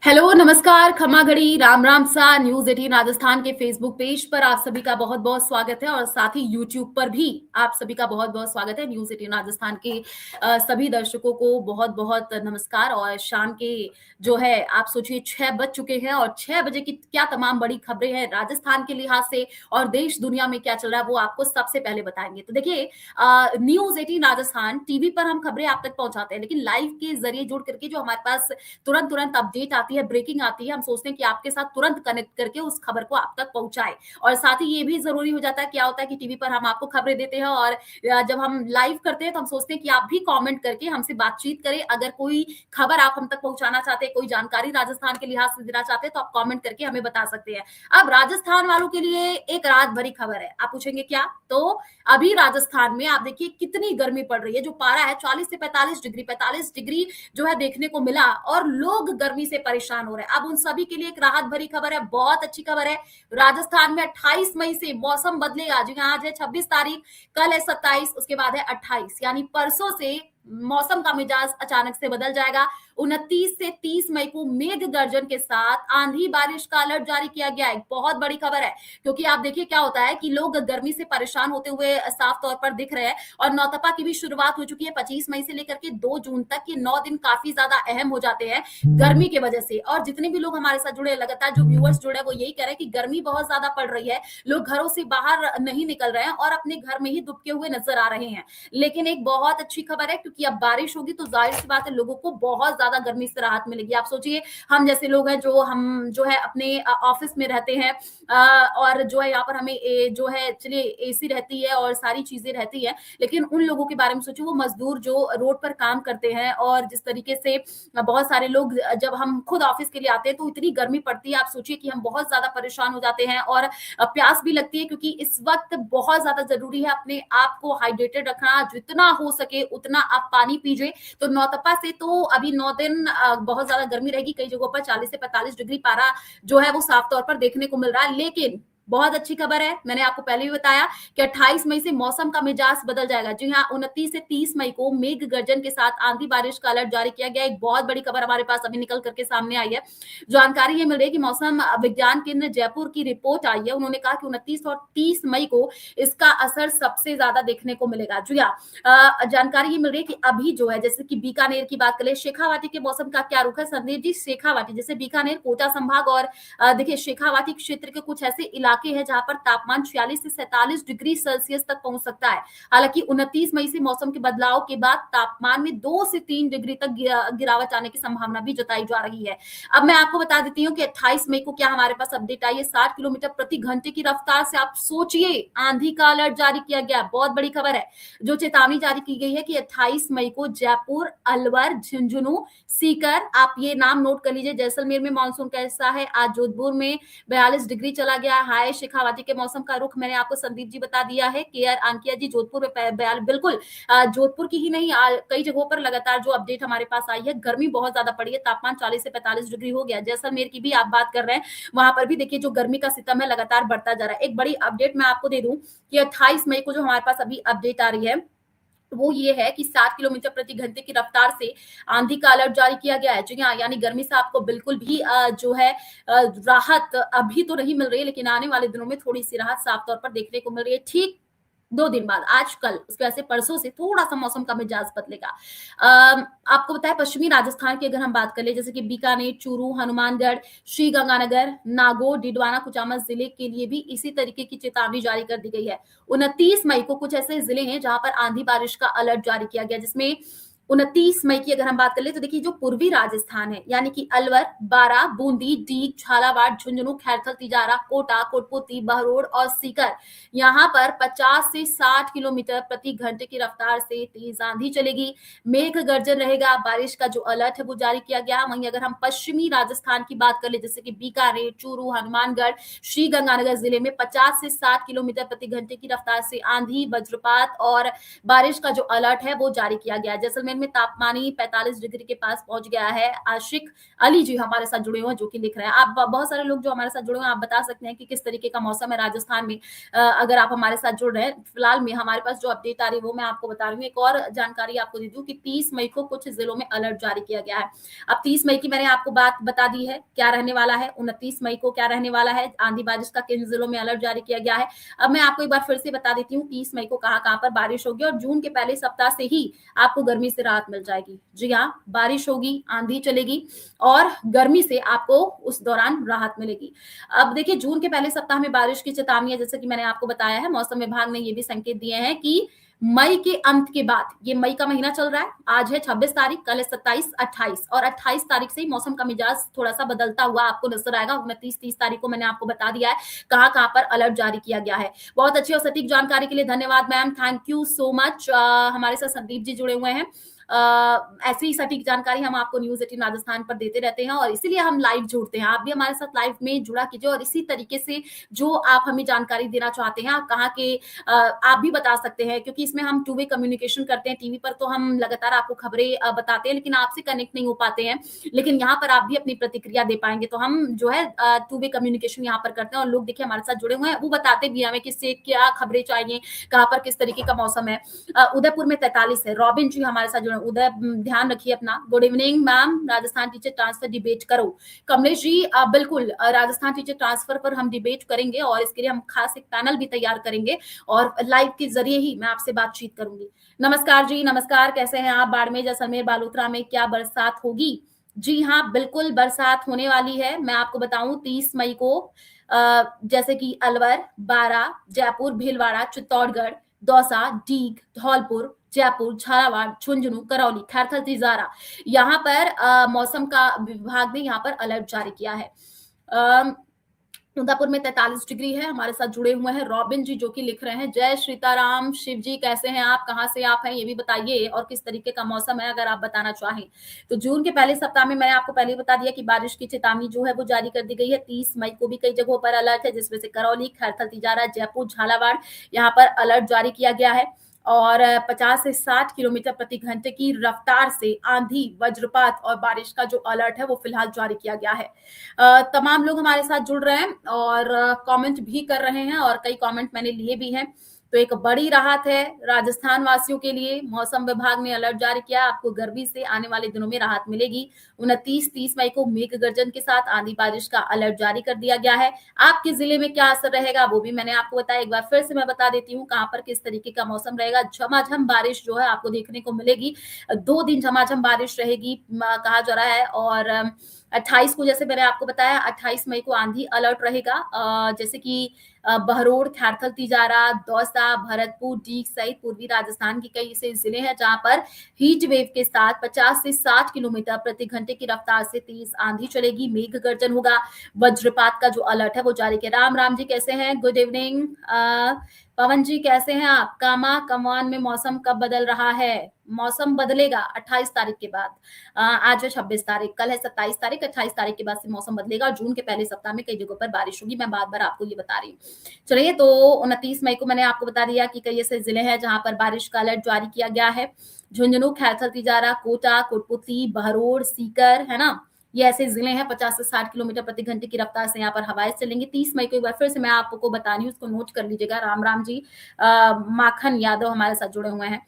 Hello, नमस्कार, खमा घड़ी, राम राम सा। न्यूज़ 18 राजस्थान के फेसबुक पेज पर आप सभी का बहुत-बहुत स्वागत है और साथ ही यूट्यूब पर भी आप सभी का बहुत-बहुत स्वागत है। न्यूज़ 18 राजस्थान के सभी दर्शकों को बहुत-बहुत नमस्कार। और शाम के जो है आप सोचिए 6 बज चुके हैं और 6 बजे की क्या तमाम बड़ी खबरें हैं राजस्थान के लिहाज से और देश दुनिया में क्या चल रहा है वो आपको सबसे पहले बताएँगे। तो देखिए न्यूज़ 18 राजस्थान टीवी पर हम खबरें आप तक पहुँचाते हैं, लेकिन लाइव के ज़रिए जुड़ करके जो हमारे पास तुरंत-तुरंत अपडेट आती है, ब्रेकिंग आती है, हम सोचते हैं कि आपके साथ तुरंत कनेक्ट करके उस खबर को आप तक पहुँचाएँ। और साथ ही ये भी ज़रूरी हो जाता है, क्या होता है कि टीवी पर हम आपको खबरें देते हैं और जब हम लाइव करते हैं तो हम सोचते हैं कि आप भी कमेंट करके हमसे बातचीत करें। अगर कोई खबर आप हम तक पहुँचाना चाहते हैं, कोई जानकारी राजस्थान के लिहाज से देना चाहते हैं, तो आप कमेंट करके हमें बता सकते हैं। अब राजस्थान वालों के लिए एक रात भरी खबर है। आप पूछेंगे क्या? तो अभी राजस्थान में आप देखिए कितनी गर्मी पड़ रही है, जो पारा है 40 से 45 डिग्री जो है देखने को मिला और लोग गर्मी से परेशान हो रहे हैं। अब उन सभी के लिए एक राहत भरी खबर है, बहुत अच्छी खबर है। राजस्थान में 28 मई से मौसम बदलेगा। जी हाँ, आज है 26 तारीख, कल है 27, उसके बाद है 28, यानी परसों से मौसम का मिजाज अचानक से बदल जाएगा। 29 से 30 मई को मेघ गर्जन के साथ आंधी बारिश का अलर्ट जारी किया गया है। बहुत बड़ी खबर है, क्योंकि आप देखिए क्या होता है कि लोग गर्मी से परेशान होते हुए साफ तौर पर दिख रहे हैं और नौतपा की भी शुरुआत हो चुकी है 25 मई से लेकर के 2 जून तक। ये 9 दिन काफी ज्यादा अहम हो जाते हैं गर्मी की वजह से। और जितने भी लोग हमारे साथ जुड़े हैं, लगातार जो व्यूअर्स जुड़े हैं, वो यही कह रहे हैं कि गर्मी बहुत ज्यादा पड़ रही है, लोग घरों से बाहर नहीं निकल रहे हैं और अपने घर में ही दुबके हुए नजर आ रहे हैं। लेकिन एक बहुत अच्छी खबर है, क्योंकि अब बारिश होगी तो जाहिर सी बात है लोगों को बहुत ज्यादा गर्मी से राहत मिलेगी। आप सोचिए हम जैसे लोग हैं, जो है अपने ऑफिस में रहते हैं और जो है यहाँ पर हमें जो है चलिए एसी रहती है और सारी चीजें रहती है, लेकिन उन लोगों के बारे में सोचिए, वो मजदूर जो रोड पर काम करते हैं और जिस तरीके से बहुत सारे लोग, जब हम खुद ऑफिस के लिए आते हैं तो इतनी गर्मी पड़ती है, आप सोचिए कि हम बहुत ज्यादा परेशान हो जाते हैं और प्यास भी लगती है, क्योंकि इस वक्त बहुत ज्यादा जरूरी है अपने आप को हाइड्रेटेड रखना। जितना हो सके उतना आप पानी पीजिए। तो नौतपा से तो अभी 9 दिन बहुत ज्यादा गर्मी रहेगी, कई जगहों पर 40 से 45 डिग्री पारा जो है वो साफ तौर पर देखने को मिल रहा है। लेकिन बहुत अच्छी खबर है, मैंने आपको पहले भी बताया कि 28 मई से मौसम का मिजाज बदल जाएगा। जी हाँ, 29 से 30 मई को मेघ गर्जन के साथ आंधी बारिश का अलर्ट जारी किया गया। एक बहुत बड़ी खबर हमारे पास अभी निकल करके सामने आई है। जानकारी ये मिल रही है कि मौसम विज्ञान केंद्र जयपुर की रिपोर्ट आई है। उन्होंने कहा कि 29 और 30 मई को इसका असर सबसे ज्यादा देखने को मिलेगा। जी हाँ, जानकारी ये मिल रही है कि अभी जो है, जैसे कि बीकानेर की बात करें, शेखावाटी के मौसम का क्या रुख है संदीप जी? शेखावाटी जैसे बीकानेर, कोटा संभाग और देखिए शेखावाटी क्षेत्र के कुछ ऐसे इलाके हैं जहां पर तापमान 46 से 47 डिग्री सेल्सियस तक पहुंच सकता है। हालांकि 29 मई से मौसम के बदलाव के बाद तापमान में 2 से 3 डिग्री तक गिरावट आने की संभावना भी जताई जा रही है। अब मैं आपको बता देती हूँ कि 28 मई को क्या हमारे पास अपडेट आई है। 60 किलोमीटर प्रति घंटे की रफ्तार से आप सोचिए आंधी का अलर्ट जारी किया गया। बहुत बड़ी खबर है। जो चेतावनी जारी की गई है कि 28 मई को जयपुर, अलवर, झुंझुनू, सीकर, आप ये नाम नोट कर लीजिए। जैसलमेर में मानसून कैसा है? आज जोधपुर में 42 डिग्री चला गया हाई। शेखावाटी के मौसम का रुख मैंने आपको संदीप जी बता दिया है। केआर आंकिया जी जोधपुर में बिल्कुल जोधपुर की ही नहीं, कई जगहों पर लगातार जो अपडेट हमारे पास आई है, गर्मी बहुत ज्यादा पड़ी है, तापमान 40 से 45 डिग्री हो गया। जैसलमेर की भी आप बात कर रहे हैं, वहां पर भी देखिए जो गर्मी का सितम है लगातार बढ़ता जा रहा है। एक बड़ी अपडेट मैं आपको दे दूं कि 28 मई को जो हमारे पास अभी अपडेट आ रही है वो ये है कि 60 किलोमीटर प्रति घंटे की रफ्तार से आंधी का अलर्ट जारी किया गया है। जी हाँ, यानी गर्मी से आपको बिल्कुल भी जो है राहत अभी तो नहीं मिल रही है, लेकिन आने वाले दिनों में थोड़ी सी राहत साफ तौर पर देखने को मिल रही है। ठीक 2 दिन बाद, आज कल, उसके वजह से परसों से थोड़ा-सा मौसम का मिजाज बदलेगा। आपको बताएँ पश्चिमी राजस्थान की अगर हम बात कर लें, जैसे कि बीकानेर, चूरू, हनुमानगढ़, श्रीगंगानगर, नागौर, डिडवाना, कुचामन जिले के लिए भी इसी तरीके की चेतावनी जारी कर दी गई है। 29 मई को कुछ ऐसे जिले हैं जहां पर आंधी बारिश का अलर्ट जारी किया गया, जिसमें 29 मई की अगर हम बात कर ले तो देखिए जो पूर्वी राजस्थान है, यानी कि अलवर, बारा, बूंदी, डीग, झालावाड़, झुंझुनू, खैरथल, तिजारा, कोटा, कोटपुती, बहरोड और सीकर, यहाँ पर 50 से 60 किलोमीटर प्रति घंटे की रफ्तार से तेज आंधी चलेगी। मेघ गर्जन रहेगा। बारिश का जो अलर्ट है वो जारी किया गया। वहीं अगर हम पश्चिमी राजस्थान की बात कर ले, जैसे कि बीकानेर, चूरू, हनुमानगढ़, श्रीगंगानगर जिले में 50 से 60 किलोमीटर प्रति घंटे की रफ्तार से आंधी, वज्रपात और बारिश का जो अलर्ट है वो जारी किया गया है। जैसलमेर अजमेर में तापमान ही 45 डिग्री के पास पहुंच गया है। आशिक अली जी हमारे साथ जुड़े हुए हैं, जो कि लिख रहे हैं। आप बहुत सारे लोग जो हमारे साथ जुड़े हुए हैं, आप बता सकते हैं कि किस तरीके का मौसम है राजस्थान में। अगर आप हमारे साथ जुड़ रहे हैं, फिलहाल में हमारे पास जो अपडेट आ रही है वो मैं आपको बता रही हूँ। एक और जानकारी आपको दे दूं कि 30 मई को कुछ जिलों में अलर्ट जारी किया गया है। अब 30 मई की मैंने आपको बात बता दी है, क्या रहने वाला है। 29 मई को क्या रहने वाला है, आंधी बारिश का किन जिलों में अलर्ट जारी किया गया है। अब मैं आपको एक बार फिर से बता देती हूँ 30 मई को कहां पर बारिश होगी, और जून के पहले सप्ताह से ही आपको गर्मी से राहत मिल जाएगी। जी हाँ, बारिश होगी, आंधी चलेगी और गर्मी से आपको उस दौरान राहत मिलेगी। अब देखिए, जून के पहले सप्ताह में बारिश की चेतावनी है, जैसे कि मैंने आपको बताया है। मौसम विभाग ने ये भी संकेत दिए हैं कि मई के अंत के बाद, ये मई का महीना चल रहा है, आज है 26 तारीख, कल है 27, 28 और 28 तारीख से ही मौसम का मिजाज थोड़ा सा बदलता हुआ आपको नजर आएगा। 29, 30 तारीख को मैंने आपको बता दिया है कहां पर अलर्ट जारी किया गया है। बहुत अच्छी और सटीक जानकारी के लिए धन्यवाद ma'am, thank you so much. हमारे साथ संदीप जी जुड़े हुए हैं। ऐसी सटीक जानकारी हम आपको न्यूज 18 राजस्थान पर देते रहते हैं, और इसीलिए हम लाइव जुड़ते हैं। आप भी हमारे साथ लाइव में जुड़ा कीजिए, और इसी तरीके से जो आप हमें जानकारी देना चाहते हैं, आप कहाँ के आप भी बता सकते हैं, क्योंकि इसमें हम टू वे कम्युनिकेशन करते हैं। टीवी पर तो हम लगातार आपको खबरें बताते हैं, लेकिन आपसे कनेक्ट नहीं हो पाते हैं। लेकिन यहाँ पर आप भी अपनी प्रतिक्रिया दे पाएंगे, तो हम जो है टू वे कम्युनिकेशन यहाँ पर करते हैं। और लोग देखिए हमारे साथ जुड़े हुए हैं, वो बताते भी हमें किससे क्या खबरें चाहिए, कहाँ पर किस तरीके का मौसम है। उदयपुर में 43 है, रॉबिन जी हमारे साथ जुड़े। उदय, ध्यान रखिए अपना। Good evening ma'am, Rajasthan teacher transfer debate करो। कमलेश जी बिल्कुल, राजस्थान टीचर ट्रांसफर पर हम डिबेट करेंगे, और इसके लिए हम खास एक पैनल भी तैयार करेंगे, और लाइव के जरिए ही मैं आपसे बातचीत करूंगी। नमस्कार जी, नमस्कार, कैसे हैं आप? बाड़मेर, जैसलमेर, बालोतरा में क्या बरसात होगी? जी हाँ, बिल्कुल बरसात होने वाली है। मैं आपको बताऊं 30 मई को जैसे कि अलवर, बारा, जयपुर, भीलवाड़ा, चित्तौड़गढ़, दौसा, डीग, धौलपुर, जयपुर, झालावाड़, झुंझुनू, करौली, खैरथल, तिजारा, यहाँ पर मौसम का विभाग ने यहाँ पर अलर्ट जारी किया है। उदयपुर में 43 डिग्री है। हमारे साथ जुड़े हुए हैं रॉबिन जी, जो कि लिख रहे हैं जय सीताराम। शिव जी कैसे हैं आप, कहाँ से आप हैं, ये भी बताइए, और किस तरीके का मौसम है अगर आप बताना चाहें तो। जून के पहले सप्ताह में मैंने आपको पहले ही बता दिया कि बारिश की चेतावनी जो है वो जारी कर दी गई है। 30 मई को भी कई जगहों पर अलर्ट है, जिसमें से करौली, खैरथल, तिजारा, जयपुर, झालावाड़, यहाँ पर अलर्ट जारी किया गया है। और 50 से 60 किलोमीटर प्रति घंटे की रफ्तार से आंधी, वज्रपात और बारिश का जो अलर्ट है वो फिलहाल जारी किया गया है। तमाम लोग हमारे साथ जुड़ रहे हैं और कमेंट भी कर रहे हैं, और कई कमेंट मैंने लिए भी हैं। तो एक बड़ी राहत है राजस्थान वासियों के लिए। मौसम विभाग ने अलर्ट जारी किया, आपको गर्मी से आने वाले दिनों में राहत मिलेगी। 29, 30 मई को मेघ गर्जन के साथ आंधी बारिश का अलर्ट जारी कर दिया गया है। आपके जिले में क्या असर रहेगा वो भी मैंने आपको बताया। एक बार फिर से मैं बता देती हूँ कहाँ पर किस तरीके का मौसम रहेगा। झमाझम बारिश जो है आपको देखने को मिलेगी। 2 दिन झमाझम बारिश रहेगी कहा जा रहा है। और 28 को, जैसे मैंने आपको बताया, 28 मई को आंधी अलर्ट रहेगा, जैसे कि बहरोड, खैरथल, तिजारा, दौसा, भरतपुर, डीग सहित पूर्वी राजस्थान के कई ऐसे जिले हैं जहां पर हीट वेव के साथ 50 से 60 किलोमीटर प्रति घंटे की रफ्तार से तेज आंधी चलेगी। मेघ गर्जन होगा, वज्रपात का जो अलर्ट है वो जारी किया। राम राम जी कैसे हैं, गुड इवनिंग। पवन जी कैसे हैं आप? कामा कमान में मौसम कब बदल रहा है? मौसम बदलेगा 28 तारीख के बाद। आज है 26 तारीख, कल है 27 तारीख, 28 तारीख के बाद से मौसम बदलेगा, और जून के पहले सप्ताह में कई जगहों पर बारिश होगी। मैं बार बार आपको ये बता रही हूँ। चलिए, तो 29 मई को मैंने आपको बता दिया कि कई ऐसे जिले हैं जहां पर बारिश का अलर्ट जारी किया गया है। झुंझुनू, खैरथल, तिजारा, कोटा, कोटपुतली, बहरोड, सीकर, है ना, ये ऐसे जिले हैं। 50 से 60 किलोमीटर प्रति घंटे की रफ्तार से यहाँ पर हवाएं चलेंगी। 30 मई को एक बार फिर से मैं आपको बता रही हूँ, उसको नोट कर लीजिएगा। राम राम जी, माखन यादव हमारे साथ जुड़े हुए हैं।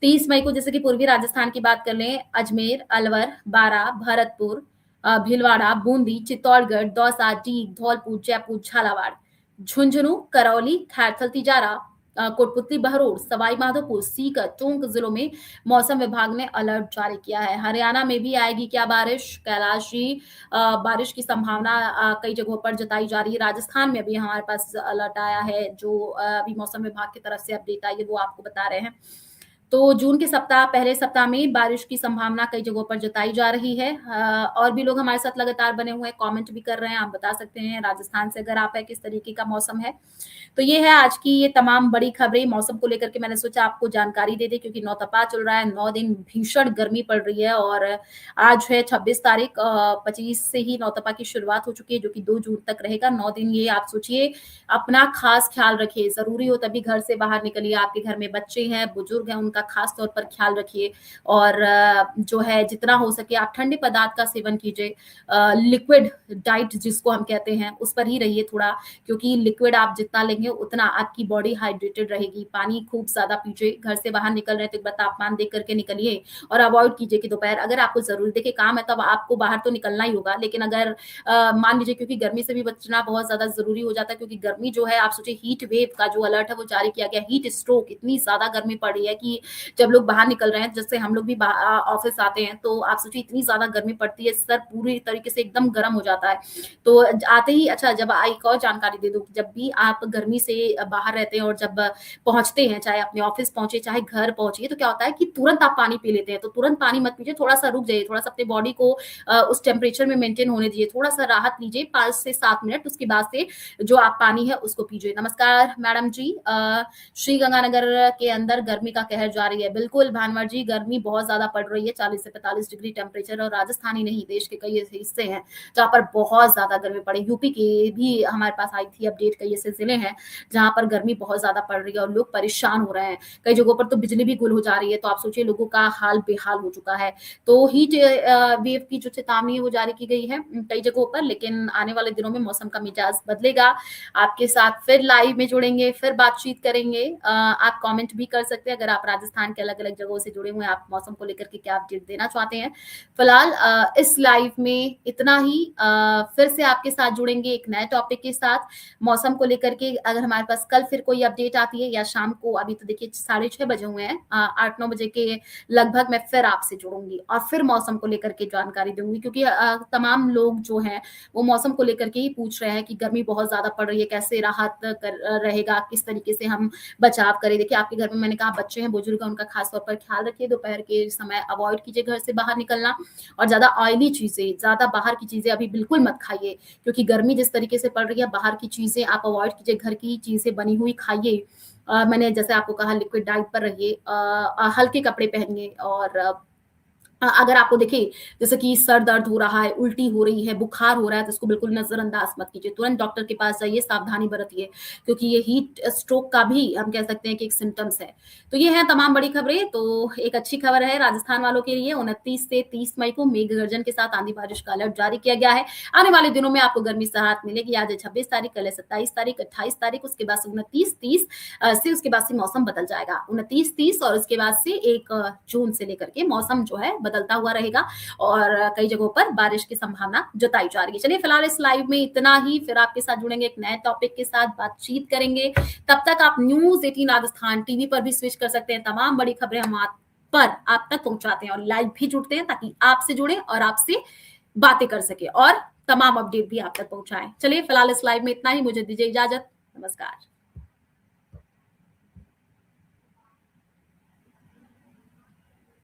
30 मई को जैसे कि पूर्वी राजस्थान की बात कर लें, अजमेर, अलवर, बारा, भरतपुर, भीलवाड़ा, बूंदी, चित्तौड़गढ़, दौसा, डीग, धौलपुर, जयपुर, झालावाड़, झुंझुनू, करौली, खैरथल, तिजारा, कोटपुतली, बहरोड, सवाई माधोपुर, सीकर, टोंक जिलों में मौसम विभाग ने अलर्ट जारी किया है। हरियाणा में भी आएगी क्या बारिश? कैलाश जी, बारिश की संभावना कई जगहों पर जताई जा रही है। राजस्थान में भी हमारे पास अलर्ट आया है, जो अभी मौसम विभाग की तरफ से अपडेट आई है वो आपको बता रहे हैं। तो जून के सप्ताह, पहले सप्ताह में बारिश की संभावना कई जगहों पर जताई जा रही है। और भी लोग हमारे साथ लगातार बने हुए हैं, कमेंट भी कर रहे हैं। आप बता सकते हैं राजस्थान से अगर आप है किस तरीके का मौसम है। तो ये है आज की ये तमाम बड़ी खबरें मौसम को लेकर के मैंने सोचा आपको जानकारी दे दे, क्योंकि नौतपा चल रहा है, 9 दिन भीषण गर्मी पड़ रही है। और आज है 26 तारीख, 25 से ही नौतपा की शुरुआत हो चुकी है, जो कि 2 जून तक रहेगा। 9 दिन ये आप सोचिए। अपना खास ख्याल रखिए, जरूरी हो तभी घर से बाहर निकलिए। आपके घर में बच्चे हैं, बुजुर्ग हैं, उनका खास तौर पर ख्याल रखिए और जो है जितना हो सके आप ठंडे पदार्थ का सेवन कीजिए। लिक्विड डाइट जिसको हम कहते हैं उस पर ही रहिए थोड़ा, क्योंकि लिक्विड आप जितना लेंगे उतना आपकी बॉडी हाइड्रेटेड रहेगी। पानी खूब ज्यादा पीजिए। घर से बाहर निकल रहे हैं तो एक बार तापमान देख करके निकलिए और अवॉइड कीजिए कि दोपहर अगर आपको जरूरी देखिए काम है तब आपको बाहर तो निकलना ही होगा, लेकिन अगर मान लीजिए क्योंकि गर्मी से भी बचना बहुत ज्यादा जरूरी हो जाता है, क्योंकि गर्मी जो है आप सोचिए हीट वेव का जो अलर्ट है वो जारी किया गया। हीट स्ट्रोक इतनी ज्यादा गर्मी पड़ रही है कि जब लोग बाहर निकल रहे हैं, जैसे हम लोग भी ऑफिस आते हैं तो आप सोचिए इतनी ज्यादा गर्मी पड़ती है, सर पूरी तरीके से एकदम गर्म हो जाता है। तो आते ही अच्छा जब एक और जानकारी दे दूं, जब भी आप गर्मी से बाहर रहते हैं और जब पहुंचते हैं, चाहे अपने ऑफिस पहुंचे चाहे घर पहुंचे, तो क्या होता है कि तुरंत आप पानी पी लेते हैं। तो तुरंत पानी मत पीजिए, थोड़ा सा रुक जाइए, थोड़ा सा अपने बॉडी को उस टेम्परेचर में मेंटेन होने दीजिए, थोड़ा सा राहत लीजिए 5 से 7 मिनट, उसके बाद से जो आप पानी है उसको पीजिए। नमस्कार मैडम जी, श्री गंगानगर के अंदर गर्मी का कहर जारी है। बिल्कुल भानवर जी, गर्मी बहुत ज्यादा पड़ रही है, 40 से 45 डिग्री टेम्परेचर, और राजस्थान ही नहीं देश के कई हिस्से हैं जहाँ पर बहुत ज्यादा गर्मी पड़ी। यूपी के भी हमारे पास आई थी अपडेट, कई ऐसे जिले हैं जहां पर गर्मी बहुत ज्यादा पड़ रही है और लोग परेशान हो रहे हैं। कई जगहों पर तो बिजली भी गुल हो जा रही है, तो आप सोचिए लोगों का हाल बेहाल हो चुका है। तो हीट वेव की जो चेतावनी है वो जारी की गई है कई जगहों पर, लेकिन आने वाले दिनों में मौसम का मिजाज बदलेगा। आपके साथ फिर लाइव में जुड़ेंगे, फिर बातचीत करेंगे। आप कमेंट भी कर सकते हैं अगर आप राजस्थान के अलग अलग जगहों से जुड़े हुए हैं, आप मौसम को लेकर के क्या अपडेट देना चाहते हैं। फिलहाल इस लाइव में इतना ही। फिर से आपके साथ जुड़ेंगे एक नए टॉपिक के साथ मौसम को लेकर के। अगर हमारे पास कल फिर कोई अपडेट आती है या शाम को, अभी तो देखिए 6:30 बजे हुए हैं, 8-9 बजे के लगभग मैं फिर आपसे जुड़ूंगी और फिर मौसम को लेकर के जानकारी दूंगी, क्योंकि तमाम लोग जो हैं वो मौसम को लेकर के ही पूछ रहे हैं कि गर्मी बहुत ज्यादा पड़ रही है, कैसे राहत रहेगा, किस तरीके से हम बचाव करें। देखिए आपके घर में मैंने कहा बच्चे हैं, बुजुर्ग हैं, उनका खास तौर पर ख्याल रखिए। दोपहर के समय अवॉइड कीजिए घर से बाहर निकलना, और ज्यादा ऑयली चीजें, ज्यादा बाहर की चीजें अभी बिल्कुल मत खाइए, क्योंकि गर्मी जिस तरीके से पड़ रही है बाहर की चीजें आप अवॉइड कीजिए, घर की चीजें बनी हुई खाइए। मैंने जैसे आपको कहा लिक्विड डाइट पर रहिए, हल्के कपड़े पहनिए, और अगर आपको देखिए जैसे कि सर दर्द हो रहा है, उल्टी हो रही है, बुखार हो रहा है, तो इसको बिल्कुल नजरअंदाज मत कीजिए, तुरंत डॉक्टर के पास जाइए, सावधानी बरतिए, क्योंकि ये हीट स्ट्रोक का भी हम कह सकते हैं कि एक सिम्टम्स है। तो ये है तमाम बड़ी खबरें। तो एक अच्छी खबर है राजस्थान वालों के लिए, 29 से 30 मई को मेघ गर्जन के साथ आंधी बारिश का अलर्ट जारी किया गया है। आने वाले दिनों में आपको गर्मी से राहत मिलेगी। आज है 26 तारीख, कल है 27 तारीख, 28 तारीख, उसके बाद से 29-30 से उसके बाद से मौसम बदल जाएगा। 29-30 और उसके बाद से 1 जून से लेकर के मौसम जो है बदलता हुआ रहेगा, और कई जगहों पर बारिश की संभावना जताई जा रही है। चलिए फिलहाल इस लाइव में इतना ही, फिर आपके साथ जुड़ेंगे एक नए टॉपिक के साथ, बातचीत करेंगे। तब तक आप न्यूज़ 18 राजस्थान टीवी पर भी स्विच कर सकते हैं, तमाम बड़ी खबरें हम आप तक पहुंचाते हैं और लाइव भी जुड़ते हैं, ताकि आपसे जुड़े और आपसे बातें कर सके और तमाम अपडेट भी आप तक पहुंचाएं। चलिए फिलहाल इस लाइव में इतना ही, मुझे दीजिए इजाजत, नमस्कार।